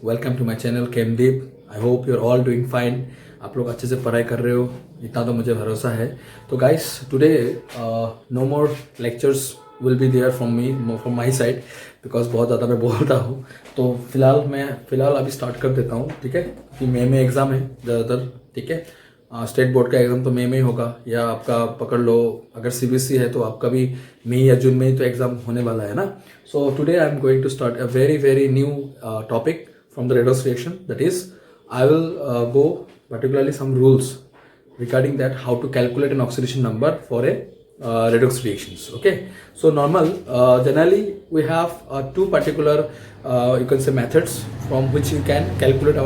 Welcome to my channel Chemdeep. I hope you are all doing fine. आप लोग अच्छे से पढ़ाई कर रहे हो, इतना तो मुझे भरोसा है। तो guys today no more lectures will be there from my side because बहुत ज़्यादा मैं बोलता हूँ। तो फिलहाल अभी स्टार्ट कर देता हूँ, ठीक है। कि मई में एग्ज़ाम है ज़्यादातर, ठीक है। स्टेट बोर्ड का एग्ज़ाम तो मई में ही होगा, या आपका पकड़ लो अगर सीबीएसई है तो आपका भी मई या जून में ही तो एग्ज़ाम होने वाला है ना। So today I am going to start a very new topic from the redox reaction, that is I will go particularly some rules regarding that how to calculate an oxidation number for a redox reactions. Okay, so generally we have two particular you can say methods from which you can calculate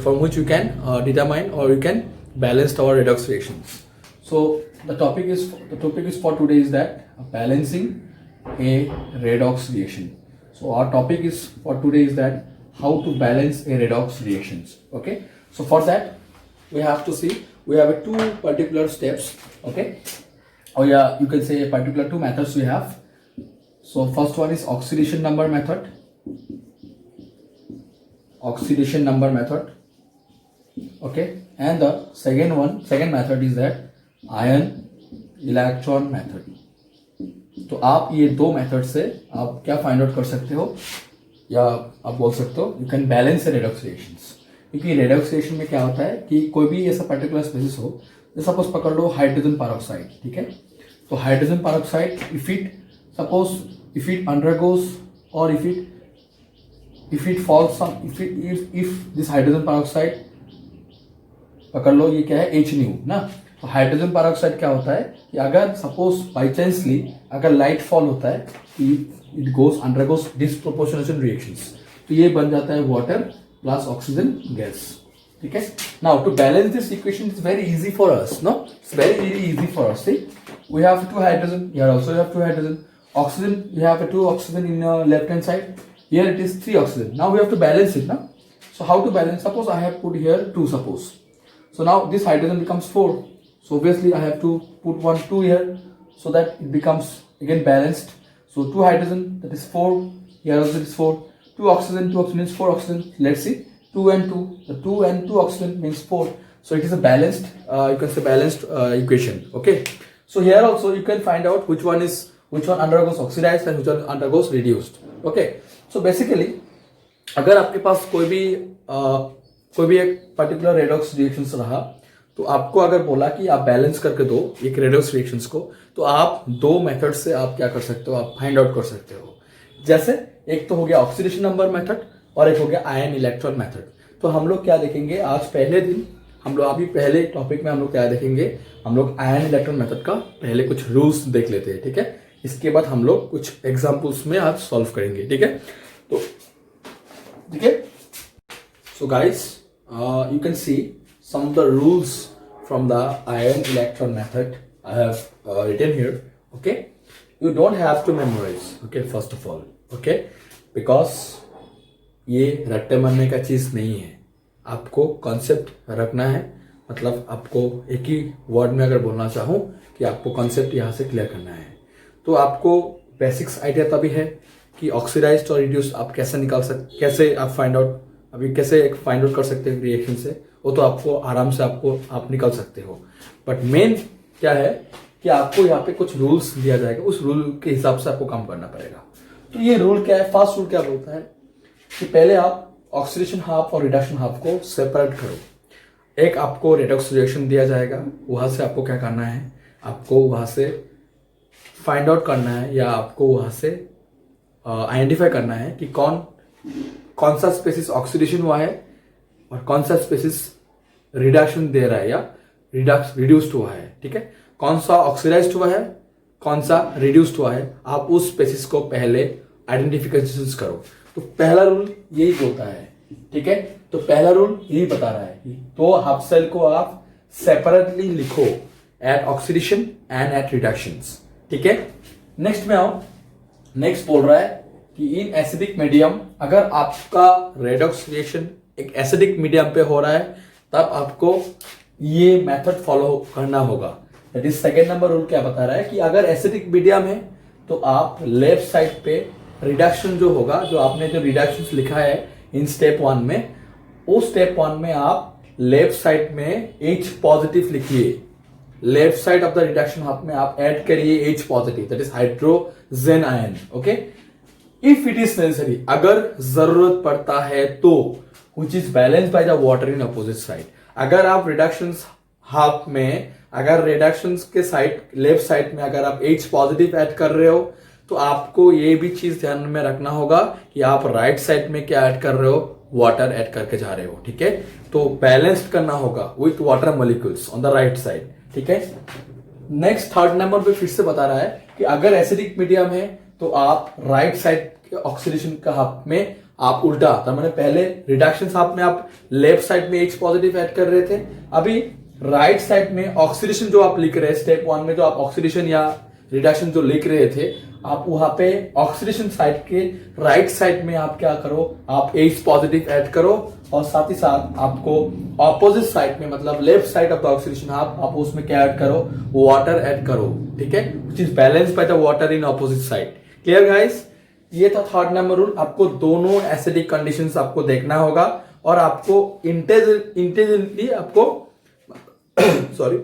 from which you can determine or you can balance our redox reactions. So the topic is for today is that balancing a redox reaction. So our topic is for today is that how to balance a redox reactions. Okay, so for that we have to see we have two particular steps. Okay, or yeah, you can say a particular two methods we have. So first one is oxidation number method. Okay, and the second method is that ion electron method. तो आप ये दो method से आप क्या find out कर सकते हो, या आप बोल सकते हो you can balance redox reactions. क्योंकि रेडॉक्स रिएक्शन में क्या होता है कि कोई भी ऐसा पर्टिकुलर स्पेसिस हो, जैसे सपोज पकड़ लो हाइड्रोजन पेरोक्साइड, ठीक है। तो hydrogen peroxide if it undergoes और if it falls if this hydrogen peroxide पकड़ लो, ये क्या है HNu ना। तो हाइड्रोजन पेरोक्साइड क्या होता है कि अगर सपोज बाई चांसली अगर लाइट फॉल होता है, इट अंडरगोस डिस्प्रोपोर्शनेशन रिएक्शंस, तो ये बन जाता है वाटर प्लस ऑक्सीजन गैस, ठीक है। Now to balance this equation is very easy for us, no, it's very easy for us. See we have two hydrogen, here also you have two hydrogen, oxygen you have two oxygen in left hand side, here it is 3 oxygen. Now we have to balance it ना। So how to balance, suppose I have put here 2 suppose, so now this hydrogen becomes 4, so obviously I have to put 2 here so that it becomes again balanced. So 2 hydrogen, that is 4, here also it is 4, 2 oxygen means 4 oxygen. Let's see, 2 and 2, the 2 and 2 oxygen means 4, so it is a balanced you can say balanced equation. Okay, so here also you can find out which one undergoes oxidized and which one undergoes reduced. Okay, so basically अगर आपके पास कोई भी एक particular redox reactions रहा, तो आपको अगर बोला कि आप बैलेंस करके दो एक रेडॉक्स रिएक्शंस को, तो आप दो मेथड से आप क्या कर सकते हो, आप फाइंड आउट कर सकते हो। जैसे एक तो हो गया ऑक्सीडेशन नंबर मेथड और एक हो गया आयन इलेक्ट्रॉन मेथड। तो हम लोग क्या देखेंगे आज पहले दिन, हम लोग अभी पहले टॉपिक में हम लोग क्या देखेंगे, हम लोग आयन इलेक्ट्रॉन मेथड का पहले कुछ रूल्स देख लेते हैं, ठीक है। इसके बाद हम लोग कुछ एग्जाम्पल्स में आज सॉल्व करेंगे, ठीक है। तो ठीक है, so guys you can see some of the rules from the ion electron method I have written here. Okay, you don't have to memorize, okay, first of all, okay, because ये रट्टे मारने का चीज नहीं है, आपको कॉन्सेप्ट रखना है। मतलब आपको एक ही वर्ड में अगर बोलना चाहूँ कि आपको कॉन्सेप्ट यहाँ से क्लियर करना है, तो आपको बेसिक्स आइडिया तभी है कि ऑक्सीडाइज्ड और रिड्यूस्ड आप कैसे आप फाइंड आउट कर सकते हैं रिएक्शन से, वो तो आपको आराम से आप निकल सकते हो। बट मेन क्या है कि आपको यहाँ पे कुछ रूल्स दिया जाएगा, उस रूल के हिसाब से आपको काम करना पड़ेगा। तो ये रूल क्या है, फर्स्ट रूल क्या बोलता है कि पहले आप ऑक्सीडेशन हाफ और रिडक्शन हाफ को सेपरेट करो। एक आपको रिडक्स रिएक्शन दिया जाएगा, वहां से आपको क्या करना है, आपको वहां से फाइंड आउट करना है या आपको वहां से आइडेंटिफाई करना है कि कौन सा स्पेसिस ऑक्सीडेशन हुआ है और कौन सा स्पेसिस रिडक्शन दे रहा है या रिड्यूस्ड हुआ है, ठीक है। कौन सा ऑक्सीडाइज्ड हुआ है, कौन सा रिड्यूस्ड हुआ है, आप उस स्पेसिस को पहले आइडेंटिफिकेशन करो। तो पहला रूल यही बोलता है, ठीक है। तो पहला रूल यही बता रहा है कि दो हाफ सेल को आप सेपरेटली लिखो at oxidation and at reductions, ठीक है। नेक्स्ट में आओ, नेक्स्ट बोल रहा है कि इन एसिडिक मीडियम, अगर आपका रेडॉक्स रिएक्शन एक एसिडिक मीडियम पे हो रहा है तब आपको ये मेथड फॉलो करना होगा। That is second number rule क्या बता रहा है कि अगर एसिडिक मीडियम है तो आप लेफ्ट साइड पे रिडक्शन जो होगा, जो आपने जो रिडक्शन लिखा है इन स्टेप 1 में, उस स्टेप 1 में आप लेफ्ट साइड में H पॉजिटिव लिखिए, left side of the reduction half में आप ऐड करिए H positive, that is hydrogen ion. Okay, if it is necessary, अगर जरूरत पड़ता है तो, which is balance by the water in opposite side. अगर आप रिडक्शन हाफ में, अगर रिडक्शन के साइड लेफ्ट साइड में अगर आप H पॉजिटिव ऐड कर रहे हो, तो आपको ये भी चीज ध्यान में रखना होगा कि आप राइट साइड में क्या ऐड कर रहे हो, वाटर ऐड करके जा रहे हो। ठीक है, तो बैलेंस्ड करना होगा with water molecules on the right side. ठीक है, नेक्स्ट थर्ड नंबर पे फिर से बता रहा है कि अगर एसिडिक मीडियम है तो आप राइट साइड ऑक्सीडेशन का हाफ में आप उल्टा, तो मैंने पहले रिडक्शन हाफ में आप लेफ्ट साइड में H पॉजिटिव ऐड कर रहे थे, अभी राइट साइड में ऑक्सीडेशन जो आप लिख रहे हैं स्टेप 1 में, जो आप ऑक्सीडेशन या रिडक्शन जो लिख रहे थे, आप वहां पे ऑक्सीडेशन साइड के राइट साइड में आप क्या करो, आप H पॉजिटिव ऐड करो, और साथ ही साथ आपको ऑपोजिट साइड में, मतलब left side of the oxidation half, आप उसमें क्या ऐड करो, वाटर ऐड करो। ठीक है, which is balanced by the water in opposite side. Clear guys, ये था थर्ड नंबर रूल। आपको दोनों एसिडिक कंडीशंस आपको देखना होगा और आपको इंटेलिजेंटली आपको सॉरी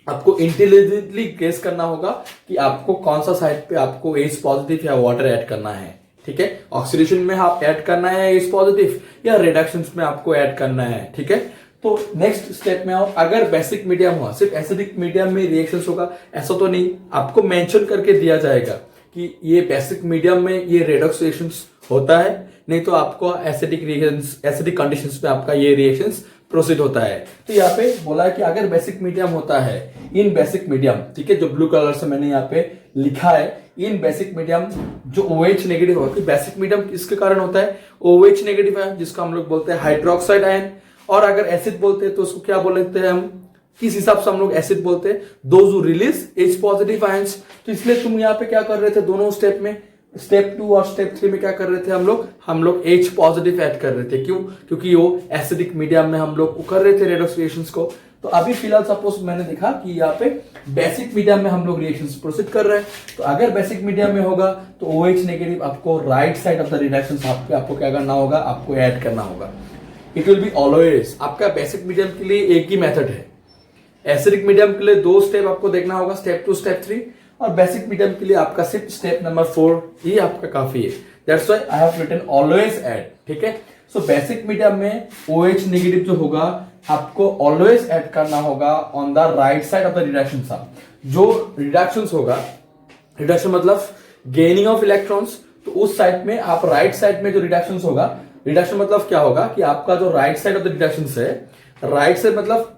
आपको इंटेलिजेंटली गेस करना होगा कि आपको कौन सा साइड पे आपको H पॉजिटिव या वाटर ऐड करना है। ठीक है, ऑक्सीडेशन में आप ऐड करना है H पॉजिटिव या रिडक्शन में आपको ऐड करना है। ठीक है, तो नेक्स्ट स्टेप में आओ। अगर बेसिक मीडियम हुआ, सिर्फ एसिडिक मीडियम में रिएक्शंस होगा ऐसा तो नहीं, आपको मेंशन करके दिया जाएगा कि ये बेसिक मीडियम में ये रेडॉक्स रिएक्शंस होता है, नहीं तो आपको एसिडिक रिएक्शंस, एसिडिक कंडीशंस में आपका ये रिएक्शंस प्रोसीड होता है। तो यहाँ पे बोला है कि अगर बेसिक मीडियम होता है, इन बेसिक मीडियम, ठीक है, जो ब्लू कलर से मैंने यहाँ पे लिखा है, इन बेसिक मीडियम जो OH नेगेटिव होती है, बेसिक मीडियम किसके कारण होता है, OH नेगेटिव है, जिसको हम लोग बोलते हैं हाइड्रोक्साइड आयन। और अगर एसिड बोलते हैं तो उसको क्या बोलते हैं हम, किस हिसाब से हम लोग एसिड बोलते हैं, those who release H positive ions. तो इसलिए तुम यहाँ पे क्या कर रहे थे, दोनों स्टेप में, स्टेप 2 और स्टेप 3 में क्या कर रहे थे हम लोग H पॉजिटिव ऐड कर रहे थे। क्यों? क्योंकि वो एसिडिक मीडियम में हम लोग कर रहे थे रेडॉक्स रिएक्शंस को। तो अभी फिलहाल सपोज मैंने देखा कि यहाँ पे बेसिक मीडियम में हम लोग रिएक्शंस प्रोसीड कर रहे हैं, तो अगर बेसिक मीडियम में होगा तो OH नेगेटिव आपको right side of the reactions आपको क्या करना होगा, आपको ऐड करना होगा। इट विल बी ऑलवेज, आपका बेसिक मीडियम के लिए एक ही मेथड है, एसिडिक मीडियम के लिए 2 स्टेप आपको देखना होगा, स्टेप 2 स्टेप 3, और बेसिक मीडियम के लिए आपका सिर्फ स्टेप नंबर 4 ही आपका काफी है। That's why I have written always add. ठीक है, सो बेसिक मीडियम में OH नेगेटिव जो होगा आपको ऑलवेज ऐड करना होगा on the right side of the reduction side. जो रिडक्शंस होगा, रिडक्शन मतलब गेनिंग ऑफ इलेक्ट्रॉन्स, तो उस साइड में आप राइट साइड में जो रिडक्शंस होगा, रिडक्शन मतलब क्या होगा कि आपका जो right side of the reductions है, राइट साइड मतलब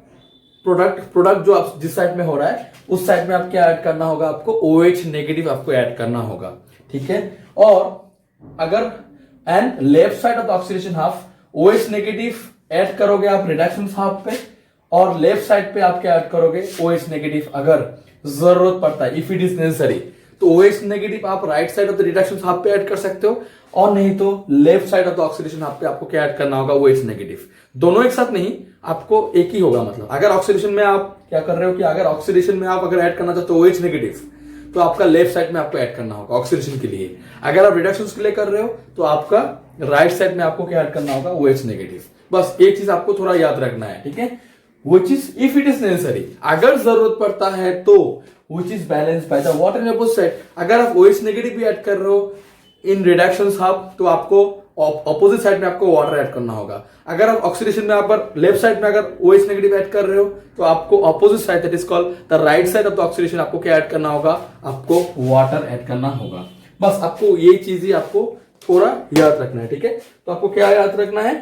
प्रोडक्ट जो आप जिस साइड में हो रहा है उस साइड में आप क्या ऐड करना होगा, आपको OH नेगेटिव आपको ऐड करना होगा। ठीक है, और अगर and left side of the oxidation half OH negative add करोगे आप रिडक्शन हाफ पे, और लेफ्ट साइड पे आप क्या ऐड करोगे, OH नेगेटिव अगर जरूरत पड़ता है, इफ इट इज नेसेसरी, तो OH नेगेटिव आप right side of the reduction half पे ऐड कर सकते हो, और नहीं तो left side of the oxidation half पे आपको क्या ऐड करना होगा, OH नेगेटिव। दोनों एक साथ नहीं, आपको एक ही होगा। मतलब अगर ऑक्सीडेशन में आप क्या कर रहे हो कि अगर ऑक्सीडेशन में आप अगर ऐड करना चाहते हो OH नेगेटिव, तो आपका लेफ्ट साइड में आपको ऐड करना होगा ऑक्सीडेशन के लिए। अगर आप रिडक्शन के लिए कर रहे हो तो आपका राइट साइड में आपको क्या ऐड करना होगा, OH नेगेटिव। बस एक चीज आपको थोड़ा याद रखना है। ठीक है, which is if it is necessary, अगर जरूरत पड़ता है तो which is balanced by the water in opposite side। अगर आप OH नेगेटिव भी ऐड कर रहे हो इन रिडक्शंस हाफ, तो आपको ऑपोजिट साइड में आपको वाटर ऐड करना होगा। अगर आप ऑक्सीडेशन में आप लेफ्ट साइड में अगर OH नेगेटिव ऐड कर रहे हो, तो आपको opposite side, that is called the right side of the oxidation, आपको क्या ऐड करना होगा, आपको वाटर ऐड करना होगा। बस आपको ये चीज ही आपको थोड़ा याद रखना है। ठीक है, तो आपको क्या याद रखना है,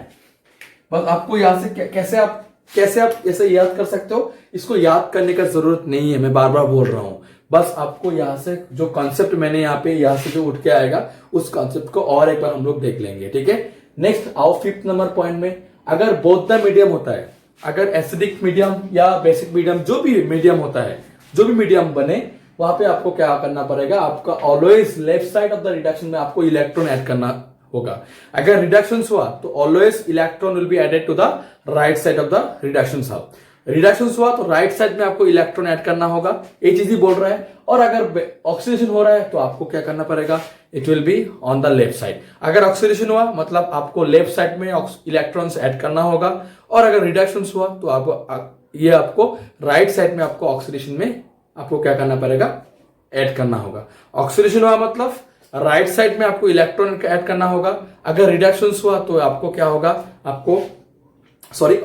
बस आपको यहां से कैसे आप ऐसे याद कर सकते हो, इसको याद करने का जरूरत नहीं है, मैं बार बार बोल रहा हूं। बस आपको यहां से जो कॉन्सेप्ट मैंने यहाँ पे यहां से जो उठ के आएगा, उस कॉन्सेप्ट को और एक बार हम लोग देख लेंगे। ठीक है, नेक्स्ट आओ 5th नंबर पॉइंट में। अगर बोथ द मीडियम होता है, अगर एसिडिक मीडियम या बेसिक मीडियम, जो भी मीडियम होता है, जो भी मीडियम बने, वहां पे आपको क्या करना पड़ेगा, आपका always left side of the reduction में आपको इलेक्ट्रॉन ऐड करना होगा। अगर रिडक्शन हुआ तो always electron will be added to the right side of the reduction half. Reduction हुआ तो राइट साइड में आपको इलेक्ट्रॉन ऐड करना होगा, ये चीज ही बोल रहा है। और अगर ऑक्सीडेशन हो रहा है तो आपको क्या करना पड़ेगा, it will be on the left side. अगर ऑक्सीडेशन हुआ मतलब आपको लेफ्ट साइड में इलेक्ट्रॉन्स ऐड करना होगा, और अगर रिडक्शन हुआ तो आपको राइट साइड में आपको ऑक्सीडेशन में आपको क्या करना पड़ेगा, ऐड करना होगा। ऑक्सीडेशन हुआ मतलब राइट साइड में आपको इलेक्ट्रॉन ऐड करना होगा, अगर रिडक्शन हुआ तो आपको क्या होगा, आपको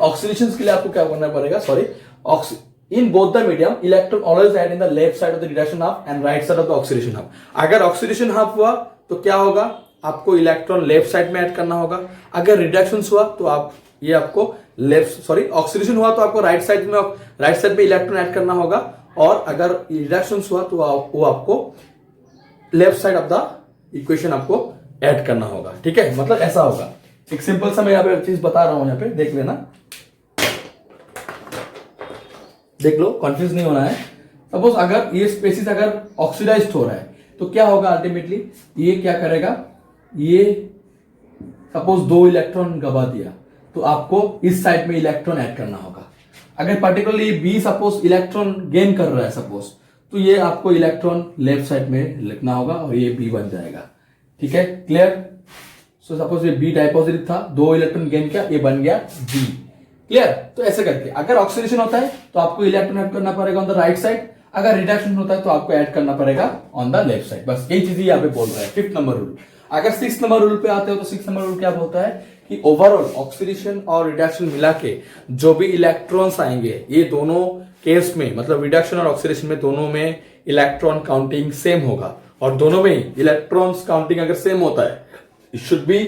ऑक्सीडेशन के लिए आपको क्या करना पड़ेगा, in both the medium electron always add in the left side of the reduction half and right side of the oxidation half. अगर ऑक्सीडेशन हाफ हुआ तो क्या होगा, आपको इलेक्ट्रॉन लेफ्ट साइड में ऐड करना होगा, अगर रिडक्शन हुआ तो आपको ऑक्सीडेशन हुआ तो आपको राइट साइड में इलेक्ट्रॉन ऐड करना होगा, और अगर रिडक्शन हुआ तो वो आपको left side of the equation आपको ऐड करना होगा। ठीक है, मतलब ऐसा होगा। एक सिंपल सा मैं यहाँ पे चीज बता रहा हूं, यहाँ पे देख लेना, देख लो, कंफ्यूज नहीं होना है। सपोज अगर ये स्पेसिस अगर ऑक्सीडाइज्ड हो रहा है तो क्या होगा, अल्टीमेटली ये क्या करेगा, ये सपोज 2 इलेक्ट्रॉन गवा दिया तो आपको इस साइड में इलेक्ट्रॉन ऐड करना होगा। अगर particularly B suppose electron gain कर रहा है सपोज, तो ये आपको इलेक्ट्रॉन लेफ्ट साइड में लिखना होगा और ये बी बन जाएगा। ठीक है, क्लियर। सो सपोज ये बी डाइपॉजिटिव था, 2 इलेक्ट्रॉन गेन किया, ये बन गया बी। क्लियर। तो ऐसे करके अगर ऑक्सीडेशन होता है तो आपको इलेक्ट्रॉन ऐड करना पड़ेगा ऑन द राइट साइड, अगर रिडक्शन होता है तो आपको ऐड करना पड़ेगा ऑन द लेफ्ट साइड। बस यही चीज यहाँ पे बोल रहा है 5th नंबर रूल। अगर 6th नंबर रूल पे आते हो तो 6th नंबर रूल क्या बोलता है कि ओवरऑल ऑक्सीडेशन और रिडक्शन मिला के जो भी इलेक्ट्रॉन्स आएंगे, ये दोनों केस में मतलब रिडक्शन और ऑक्सीडेशन में दोनों में इलेक्ट्रॉन काउंटिंग सेम होगा, और दोनों में ही इलेक्ट्रॉन्स काउंटिंग अगर सेम होता है it should be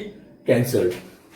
cancelled,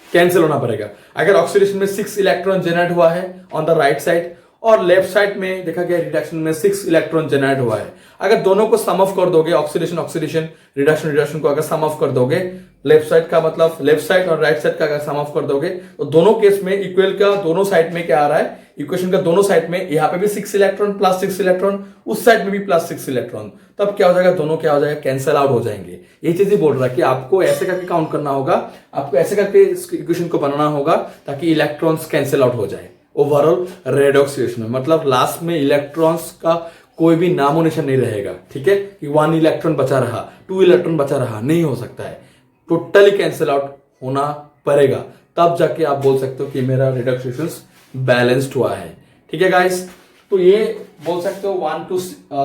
cancel होना पड़ेगा। अगर ऑक्सीडेशन में 6 इलेक्ट्रॉन जनरेट हुआ है ऑन द राइट साइड, और लेफ्ट साइड में देखा गया रिडक्शन में 6 इलेक्ट्रॉन जनरेट हुआ है, अगर दोनों को सम ऑफ कर दोगे, ऑक्सीडेशन रिडक्शन को अगर सम ऑफ कर दोगे, लेफ्ट साइड का मतलब लेफ्ट साइड और राइट साइड का अगर सम ऑफ कर दोगे तो दोनों केस में इक्वल का दोनों साइड में क्या आ रहा है, इक्वेशन का दोनों साइड में यहाँ पे भी 6 इलेक्ट्रॉन प्लस 6 इलेक्ट्रॉन, उस साइड में भी प्लस 6 इलेक्ट्रॉन, तब क्या हो जाएगा, दोनों क्या हो जाएगा, कैंसिल आउट हो जाएंगे। ये चीज ही बोल रहा है कि आपको ऐसे करके काउंट करना होगा, आपको ऐसे करके इस इक्वेशन को बनाना होगा ताकि इलेक्ट्रॉन्स कैंसिल आउट हो जाए ओवरऑल रेडॉक्स रिएक्शन में। मतलब लास्ट में इलेक्ट्रॉन्स का कोई भी नामो निशान नहीं रहेगा। ठीक है, कि 1 इलेक्ट्रॉन बचा रहा, 2 इलेक्ट्रॉन बचा रहा, नहीं हो सकता है, टोटली कैंसिल आउट होना पड़ेगा, तब जाके आप बोल सकते हो कि मेरा रेडॉक्स रिएक्शन बैलेंस्ड हुआ है। ठीक है गाइस, तो ये बोल सकते हो 1 to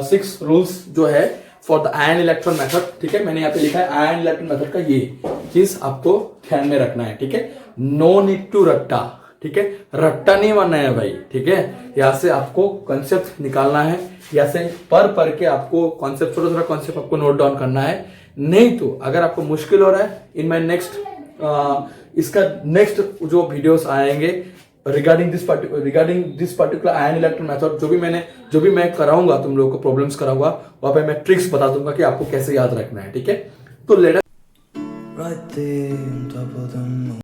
6 रूल्स जो है for the ion electron method. ठीक है, मैंने यहाँ पे लिखा है आयन इलेक्ट्रॉन मेथड का, ये चीज आपको ध्यान में रखना है। ठीक है, नो नीड टू रट्टा, ठीक है, रट्टा नहीं बनना है भाई। ठीक है, यहाँ से आपको कॉन्सेप्ट निकालना है, यहाँ से पढ़ के आपको कॉन्सेप्ट, छोटा कॉन्सेप्ट आपको नोट डाउन करना है। नहीं तो अगर आपको मुश्किल हो रहा है, इन माई नेक्स्ट इसका नेक्स्ट जो वीडियोस आएंगे regarding this particular ion electron method, जो भी मैं कराऊंगा, तुम लोगों को प्रॉब्लम्स कराऊंगा, वहां पे मैं ट्रिक्स बता दूंगा कि आपको कैसे याद रखना है। ठीक है, तो लेट